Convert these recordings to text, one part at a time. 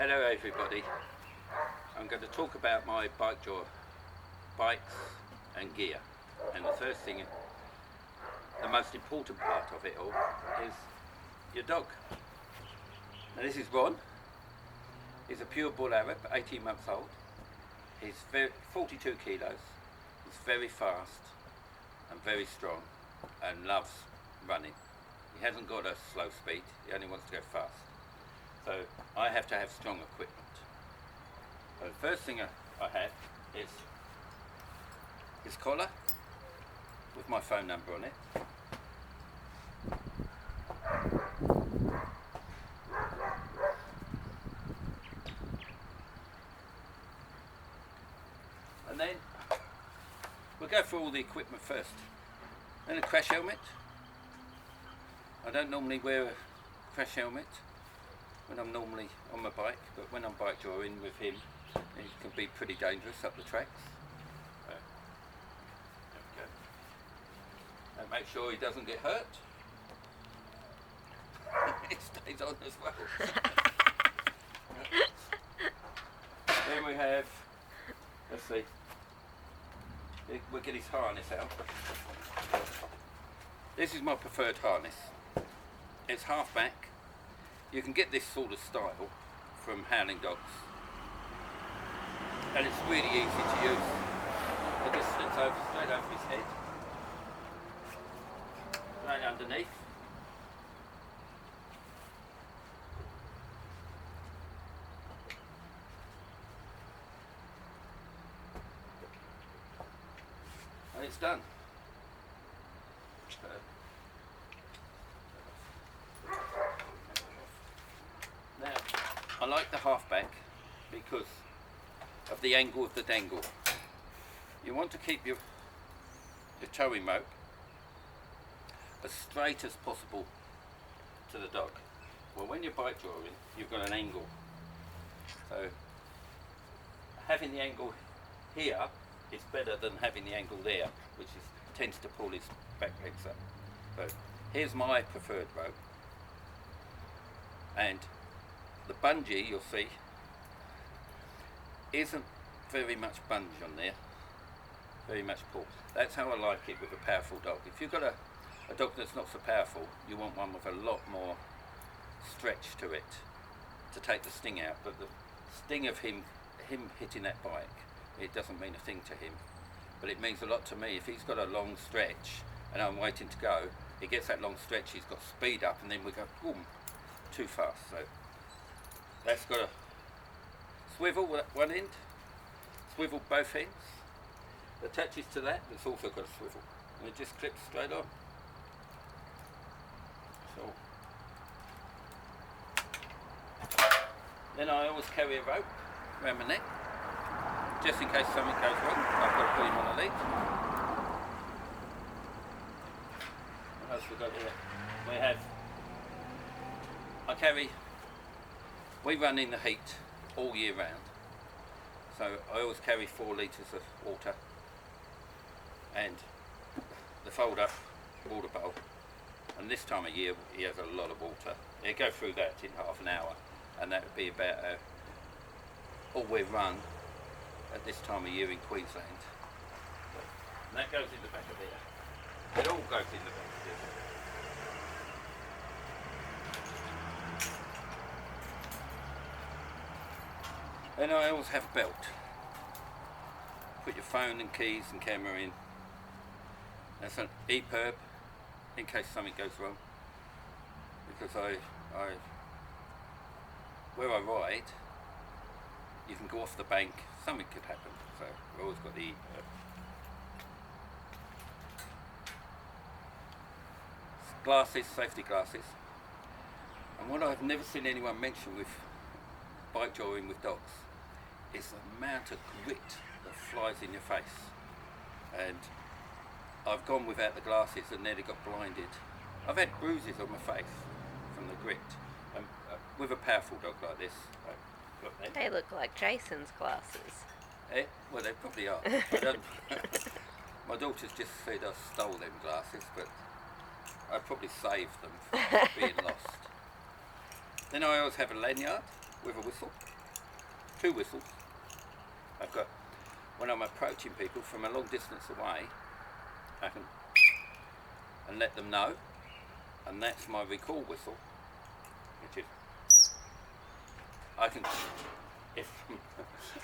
Hello everybody. I'm going to talk about my bikes and gear. And the first thing, the most important part of it all is your dog. Now this is Ron. He's a pure bull Arab, 18 months old. He's 42 kilos. He's very fast and very strong and loves running. He hasn't got a slow speed, he only wants to go fast. So I have to have strong equipment. So the first thing I have is his collar with my phone number on it. And then we'll go through all the equipment first. Then a crash helmet. I don't normally wear a crash helmet when I'm normally on my bike, but when I'm bike touring with him, it can be pretty dangerous up the tracks. So, there we go. And make sure he doesn't get hurt. It stays on as well. Then we have, let's see, we'll get his harness out. This is my preferred harness. It's half back. You can get this sort of style from Howling Dogs, and it's really easy to use. It just slips over straight over his head, right underneath. And it's done. Now, I like the halfback because of the angle of the dangle. You want to keep your towing rope as straight as possible to the dog. Well, when you're bike drawing, you've got an angle. So having the angle here is better than having the angle there, which tends to pull his back legs up. So here's my preferred rope, and the bungee, you'll see, isn't very much bunge on there, very much pull. That's how I like it with a powerful dog. If you've got a dog that's not so powerful, you want one with a lot more stretch to it to take the sting out. But the sting of him hitting that bike, it doesn't mean a thing to him, but it means a lot to me. If he's got a long stretch and I'm waiting to go, he gets that long stretch, he's got speed up, and then we go boom, too fast. So that's got a swivel at one end, swivel both ends, attaches to that, it's also got a swivel, and it just clips straight on. So then I always carry a rope around my neck, just in case something goes wrong. I've got to put him on a lead. What else we got here? We have, we run in the heat all year round, so I always carry 4 litres of water and the fold up water bowl, and this time of year he has a lot of water. You go through that in half an hour, and that would be about all we run at this time of year in Queensland. And that goes in the back of there. It all goes in the back of there. And I always have a belt. Put your phone and keys and camera in. That's an EPIRB in case something goes wrong. Because where I ride, you can go off the bank, something could happen. So I've always got the EPIRB. Glasses, safety glasses. And what I've never seen anyone mention with bike drawing with dogs is the amount of grit that flies in your face. And I've gone without the glasses and nearly got blinded. I've had bruises on my face from the grit. And with a powerful dog like this, they look like Jason's glasses. Well, they probably are. I don't, my daughter's just said I stole them glasses, but I probably saved them from being lost. Then I always have a lanyard with a whistle. 2 whistles. I've got, when I'm approaching people from a long distance away, I can and let them know, and that's my recall whistle, which is, I can, if,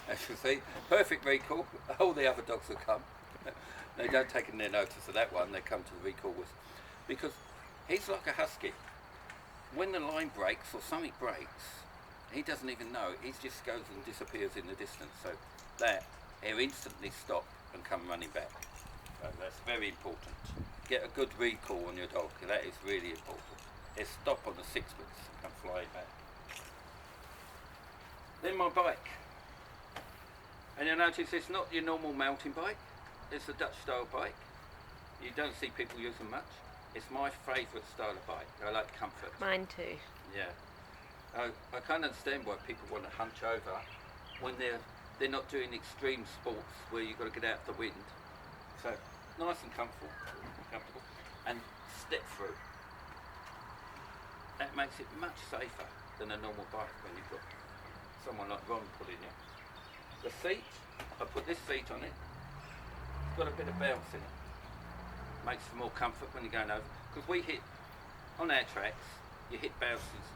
as you see, perfect recall, all the other dogs will come. They don't take any notice of that one, they come to the recall whistle. Because he's like a husky. When the line breaks or something breaks, he doesn't even know, he just goes and disappears in the distance. So that, he'll instantly stop and come running back. So that's very important. Get a good recall on your dog, that is really important. He'll stop on the sixpence and come flying back. Then my bike. And you'll notice it's not your normal mountain bike, it's a Dutch style bike. You don't see people use them much. It's my favourite style of bike. I like comfort. Mine too. Yeah. I can't understand why people want to hunch over when they're not doing extreme sports where you've got to get out of the wind. So nice and comfortable, and step through. That makes it much safer than a normal bike when you've got someone like Ron pulling you. The seat, I put this seat on it. It's got a bit of bounce in it. Makes for more comfort when you're going over. Because we hit, on our tracks, you hit bounces.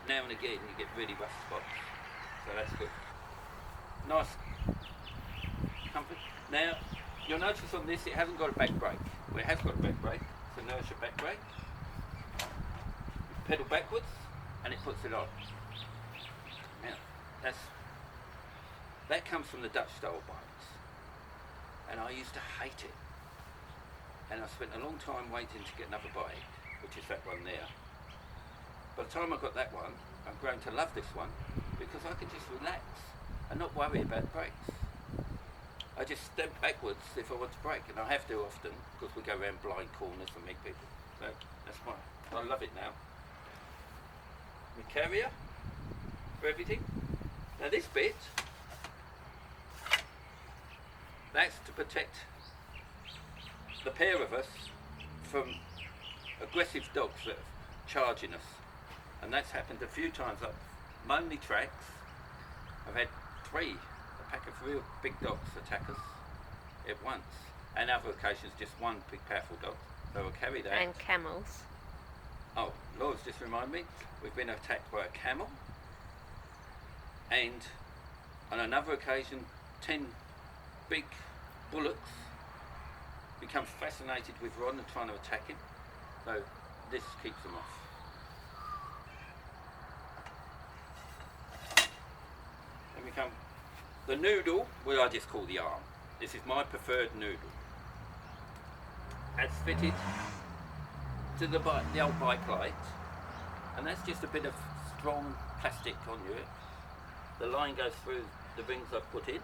Now and again you get really rough spots. So that's good. Nice comfort. Now, you'll notice on this it hasn't got a back brake. Well, it has got a back brake. It's an inertia back brake. You pedal backwards and it puts it on. Now, that comes from the Dutch style bikes. And I used to hate it. And I spent a long time waiting to get another bike, which is that one there. By the time I got that one, I'm growing to love this one because I can just relax and not worry about brakes. I just step backwards if I want to brake, and I have to often because we go around blind corners and meet people. So that's why I love it now. My carrier for everything. Now this bit, that's to protect the pair of us from aggressive dogs that are charging us. And that's happened a few times up lonely tracks. I've had a pack of real big dogs attack us at once. And other occasions just one big powerful dog. So we'll carry that. And camels. Oh, Laura's just reminded me, we've been attacked by a camel. And on another occasion, 10 big bullocks become fascinated with Ron and trying to attack him. So this keeps them off. Then we come the noodle, well I just call the arm. This is my preferred noodle. That's fitted to the old bike light, and that's just a bit of strong plastic on you. The line goes through the rings I've put in,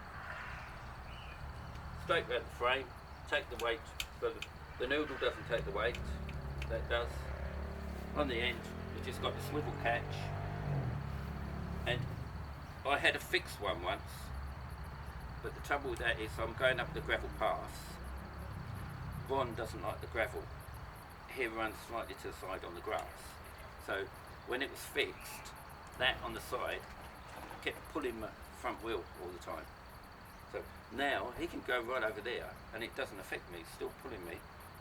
straight around the frame, take the weight, so the noodle doesn't take the weight, that does. On the end, you've just got the swivel catch, and I had a fixed one once, but the trouble with that is I'm going up the gravel path. Ron doesn't like the gravel. He runs slightly to the side on the grass. So when it was fixed, that on the side kept pulling my front wheel all the time. So now he can go right over there and it doesn't affect me, it's still pulling me,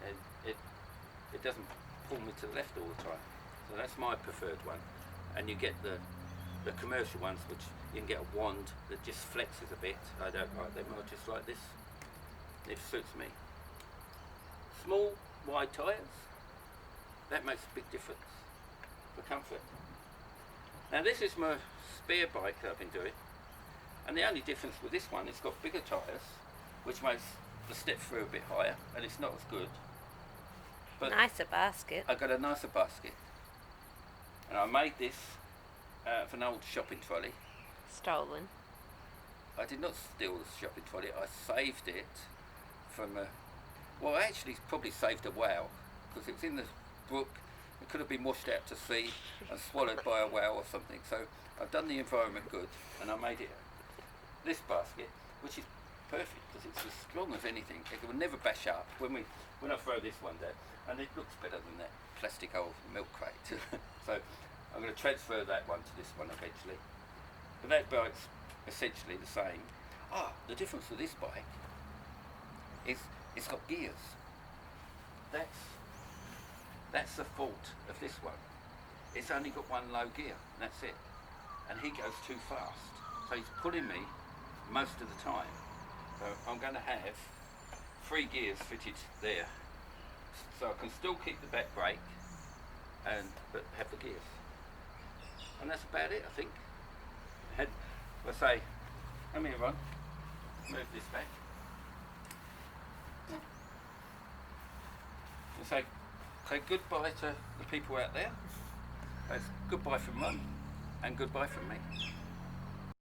and it doesn't pull me to the left all the time. So that's my preferred one. And you get the commercial ones, which you can get a wand that just flexes a bit. I don't like them, I just like this. It suits me. Small, wide tyres, that makes a big difference for comfort. Now this is my spare bike that I've been doing, and the only difference with this one, it's got bigger tyres, which makes the step through a bit higher, and it's not as good. But Nicer basket. I got a nicer basket, and I made this out of an old shopping trolley. Stolen. I did not steal the shopping trolley, I saved it from a, well I actually probably saved a whale, because it was in the brook, it could have been washed out to sea and swallowed by a whale or something. So I've done the environment good, and I made it this basket, which is perfect because it's as strong as anything. It will never bash up when I throw this one down, and it looks better than that plastic old milk crate. So I'm going to transfer that one to this one eventually. But that bike's essentially the same. The difference with this bike is it's got gears. That's the fault of this one. It's only got one low gear, and that's it. And he goes too fast. So he's pulling me most of the time. So I'm going to have 3 gears fitted there. So I can still keep the back brake, but have the gears. And that's about it, I think. Let's say, come here, Ron. Move this back. And say goodbye to the people out there. It's goodbye from Ron and goodbye from me.